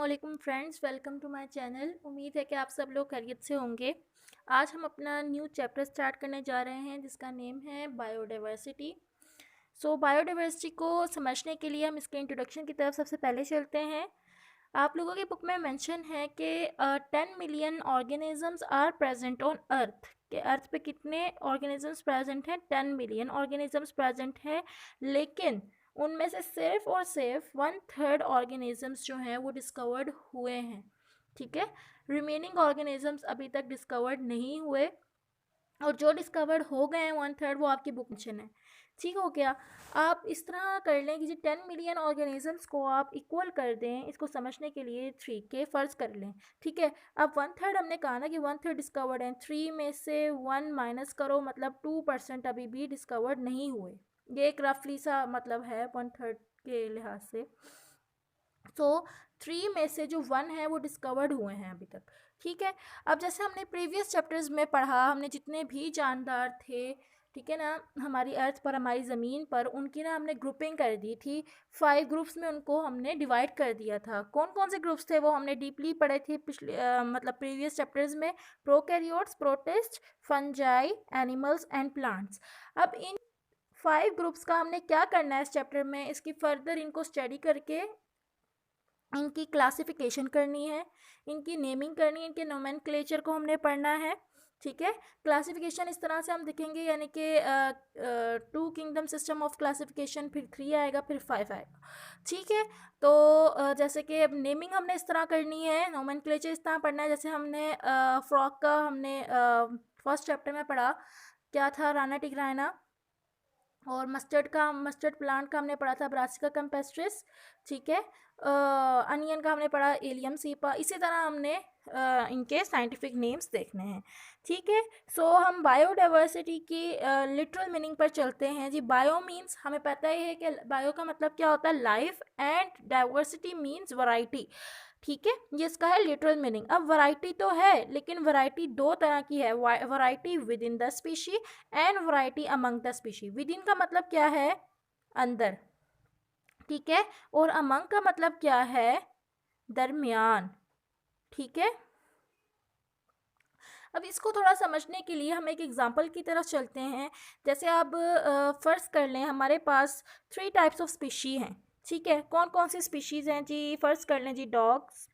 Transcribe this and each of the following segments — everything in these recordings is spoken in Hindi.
अस्सलामुअलैकुम friends, welcome to my channel. उम्मीद है कि आप सब लोग खैरियत से होंगे। आज हम अपना न्यू चैप्टर स्टार्ट करने जा रहे हैं जिसका नेम है बायोडाइवर्सिटी। बायोडाइवर्सिटी को समझने के लिए हम इसके इंट्रोडक्शन की तरफ सबसे पहले चलते हैं। आप लोगों की बुक में मेंशन है कि 10 million organisms are present on earth. के अर्थ पे कितने ऑर्गेनिजम्स प्रेजेंट हैं? 10 मिलियन ऑर्गेनिजम्स प्रेजेंट हैं, लेकिन उनमें से सिर्फ और सिर्फ 1/3 ऑर्गेनिजम्स जो हैं वो डिस्कवर्ड हुए हैं। ठीक है, रिमेनिंग ऑर्गेनिजम्स अभी तक डिस्कवर्ड नहीं हुए, और जो डिस्कवर्ड हो गए हैं 1/3 वो आपकी बुक मेंशन है। ठीक हो गया। आप इस तरह कर लें कि जी 10 मिलियन ऑर्गेनिजम्स को आप इक्वल कर दें, इसको समझने के लिए 3 के फ़र्ज़ कर लें। ठीक है, अब 1/3 हमने कहा ना कि 1/3 डिस्कवर्ड हैं, 3 में से 1 माइनस करो, मतलब 2% अभी भी डिस्कवर्ड नहीं हुए। ये एक रफली सा मतलब है 1/3 के लिहाज से। तो 3 में से जो 1 है वो डिस्कवर्ड हुए हैं अभी तक। ठीक है, अब जैसे हमने प्रीवियस चैप्टर्स में पढ़ा, हमने जितने भी जानदार थे, ठीक है ना, हमारी अर्थ पर, हमारी ज़मीन पर, उनकी ना हमने ग्रुपिंग कर दी थी। 5 ग्रुप्स में उनको हमने डिवाइड कर दिया था। कौन कौन से ग्रुप्स थे वो हमने डीपली पढ़े थे पिछले मतलब प्रीवियस चैप्टर्स में। Prokaryotes, protist, fungi, animals and plants. अब इन 5 ग्रुप्स का हमने क्या करना है इस चैप्टर में, इसकी फर्दर इनको स्टडी करके इनकी क्लासिफिकेशन करनी है, इनकी नेमिंग करनी है, इनके नोमेनक्लेचर को हमने पढ़ना है। ठीक है, क्लासिफिकेशन इस तरह से हम देखेंगे, यानी कि 2 किंगडम सिस्टम ऑफ क्लासिफिकेशन, फिर 3 आएगा, फिर 5 आएगा। ठीक है, तो जैसे कि अब नेमिंग हमने इस तरह करनी है, नोमेनक्लेचर इस तरह पढ़ना है। जैसे हमने फ्रॉक का हमने फर्स्ट चैप्टर में पढ़ा, क्या था, राना टिग्राइना। और मस्टर्ड प्लांट का हमने पढ़ा था ब्रासिका कैम्पेस्ट्रिस। ठीक है, अनियन का हमने पढ़ा एलियम सीपा। इसी तरह हमने इनके साइंटिफिक नेम्स देखने हैं। ठीक है, सो हम बायोडाइवर्सिटी की लिटरल मीनिंग पर चलते हैं जी। बायो मीन्स, हमें पता ही है कि बायो का मतलब क्या होता है, life, and diversity means variety. ठीक है, ये इसका है लिटरल मीनिंग। अब वैरायटी तो है, लेकिन वैरायटी दो तरह की है, variety within the species and variety among the species. With in का मतलब क्या है, अंदर। ठीक है, और अमंग का मतलब क्या है, दरमियान। ठीक है, अब इसको थोड़ा समझने के लिए हम एक एग्जांपल की तरफ चलते हैं। जैसे अब फ़र्ज़ कर लें हमारे पास 3 टाइप्स ऑफ स्पीशी हैं। ठीक है, कौन कौन सी स्पीशीज़ हैं जी? फ़र्ज़ कर लें जी, डॉग्स,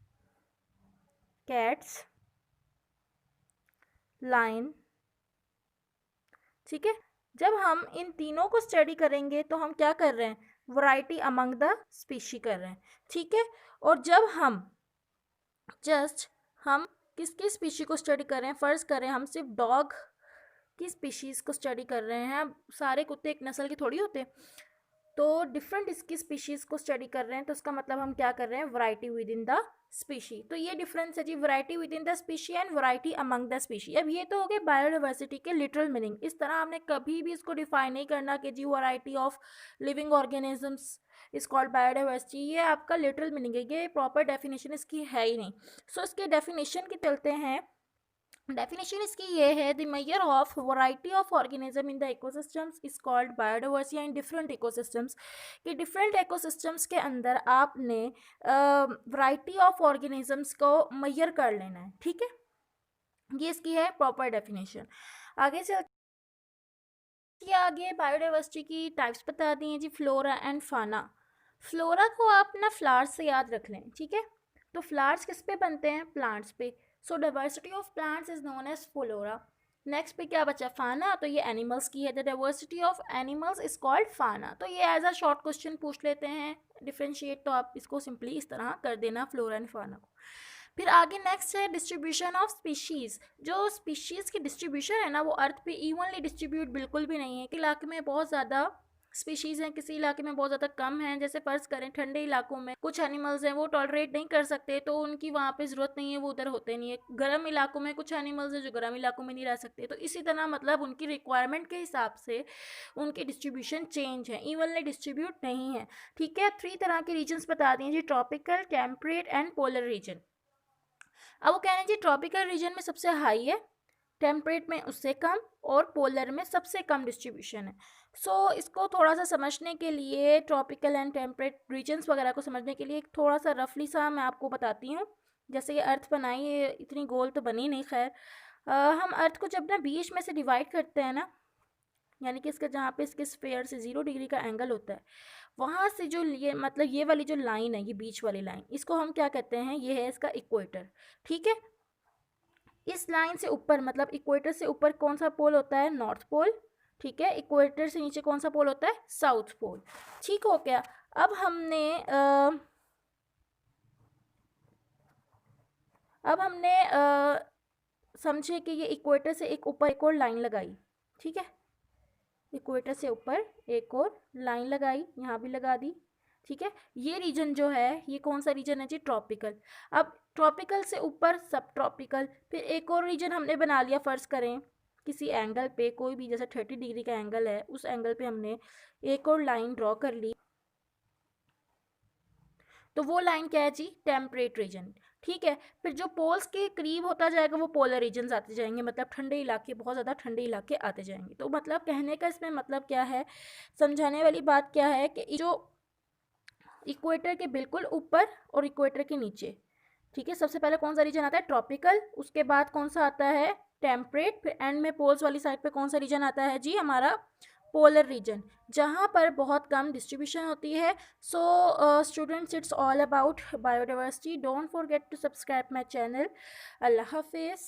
कैट्स, लाइन। ठीक है, जब हम इन तीनों को स्टडी करेंगे तो हम क्या कर रहे हैं, वैरायटी अमंग द स्पीशी कर रहे हैं। ठीक है, और जब हम हम किसकी स्पीशी को स्टडी कर रहे हैं, फ़र्ज़ करें हम सिर्फ डॉग की स्पीशीज़ को स्टडी कर रहे हैं। अब सारे कुत्ते एक नस्ल के थोड़ी होते, तो डिफरेंट इसकी स्पीशीज़ को स्टडी कर रहे हैं, तो उसका मतलब हम क्या कर रहे हैं, variety within the species. तो ये डिफरेंस है जी, variety within the species and variety among the species. अब ये तो हो गए बायोडाइवर्सिटी के लिटरल मीनिंग। इस तरह हमने कभी भी इसको डिफाइन नहीं करना कि जी variety of living organisms is called biodiversity. ये आपका लिटरल मीनिंग है, ये प्रॉपर डेफिनेशन इसकी है ही नहीं। सो इसके डेफिनेशन की चलते हैं। डेफिनेशन इसकी ये है, the measure of variety of organism in the ecosystems is called biodiversity in different ecosystems. कि डिफरेंट इकोसिस्टम्स के अंदर आपने वैरायटी ऑफ ऑर्गेनिजम्स को मेजर कर लेना है। ठीक है, ये इसकी है प्रॉपर डेफिनेशन। आगे चलते आगे बायोडाइवर्सिटी की टाइप्स बता दी हैं जी, फ्लोरा एंड फाना। फ्लोरा को आप ना फ्लावर्स से याद रख लें। ठीक है, तो फ्लावर्स किस पे बनते हैं, प्लांट्स पे। So diversity of plants is known as flora. Next पे क्या बचा, फाना। तो ये एनिमल्स की है, the diversity of animals is called fauna. तो ये एज अ शॉर्ट क्वेश्चन पूछ लेते हैं डिफ्रेंशिएट, तो आप इसको सिंपली इस तरह कर देना, फ्लोरा एंड फाना को। फिर आगे नेक्स्ट है डिस्ट्रीब्यूशन ऑफ स्पीशीज़। जो स्पीशीज़ की डिस्ट्रीब्यूशन है ना, वो अर्थ पे इवनली डिस्ट्रीब्यूट बिल्कुल भी नहीं है। कि इलाके में बहुत ज़्यादा स्पीशीज़ हैं, किसी इलाके में बहुत ज़्यादा कम हैं। जैसे फ़र्ज़ करें ठंडे इलाकों में कुछ एनिमल्स हैं वो टॉलरेट नहीं कर सकते, तो उनकी वहाँ पे ज़रूरत नहीं है, वो उधर होते नहीं है। गर्म इलाकों में कुछ एनिमल्स हैं जो गर्म इलाकों में नहीं रह सकते, तो इसी तरह मतलब उनकी रिक्वायरमेंट के हिसाब से उनकी डिस्ट्रीब्यूशन चेंज है, इवनली डिस्ट्रीब्यूट नहीं है। ठीक है, 3 तरह के रीजन्स बता दिए जी, tropical, temperate and polar region. अब वो कह रहे हैं जी ट्रॉपिकल रीजन में सबसे हाई है, टेम्परेट में उससे कम और पोलर में सबसे कम डिस्ट्रीब्यूशन है। सो इसको थोड़ा सा समझने के लिए, ट्रॉपिकल एंड टेम्परेट रीजन्स वगैरह को समझने के लिए थोड़ा सा रफली सा मैं आपको बताती हूँ। जैसे ये अर्थ बनाई, ये इतनी गोल तो बनी नहीं, खैर हम अर्थ को जब ना बीच में से डिवाइड करते हैं ना, यानी कि इसका जहाँ पे इसके स्फेयर से 0 डिग्री का एंगल होता है, वहाँ से जो ये मतलब ये वाली जो लाइन है, ये बीच वाली लाइन, इसको हम क्या कहते हैं, ये है इसका इक्वेटर। ठीक है, इस लाइन से ऊपर मतलब इक्वेटर से ऊपर कौन सा पोल होता है, नॉर्थ पोल। ठीक है, इक्वेटर से नीचे कौन सा पोल होता है, साउथ पोल। ठीक हो गया। अब हमने समझे कि ये इक्वेटर से एक ऊपर एक और लाइन लगाई। ठीक है, इक्वेटर से ऊपर एक और लाइन लगाई, यहाँ भी लगा दी। ठीक है, ये रीजन जो है, ये कौन सा रीजन है जी, ट्रॉपिकल। अब ट्रॉपिकल से ऊपर सब ट्रॉपिकल, फिर एक और रीजन हमने बना लिया, फ़र्ज़ करें किसी एंगल पे, कोई भी जैसे 30 डिग्री का एंगल है, उस एंगल पे हमने एक और लाइन ड्रॉ कर ली, तो वो लाइन क्या है जी, टेम्परेट रीजन। ठीक है, फिर जो पोल्स के करीब होता जाएगा वो पोलर रीजन्स आते जाएंगे, मतलब ठंडे इलाके, बहुत ज़्यादा ठंडे इलाके आते जाएंगे। तो मतलब कहने का इसमें मतलब क्या है, समझाने वाली बात क्या है कि जो इक्वेटर के बिल्कुल ऊपर और इक्वेटर के नीचे, ठीक है, सबसे पहले कौन सा रीजन आता है, ट्रॉपिकल, उसके बाद कौन सा आता है, टेम्परेट, फिर एंड में पोल्स वाली साइड पे कौन सा रीजन आता है जी, हमारा पोलर रीजन, जहाँ पर बहुत कम डिस्ट्रीब्यूशन होती है। So students, it's all about biodiversity. Don't forget to subscribe my channel. अल्लाह हाफिज़।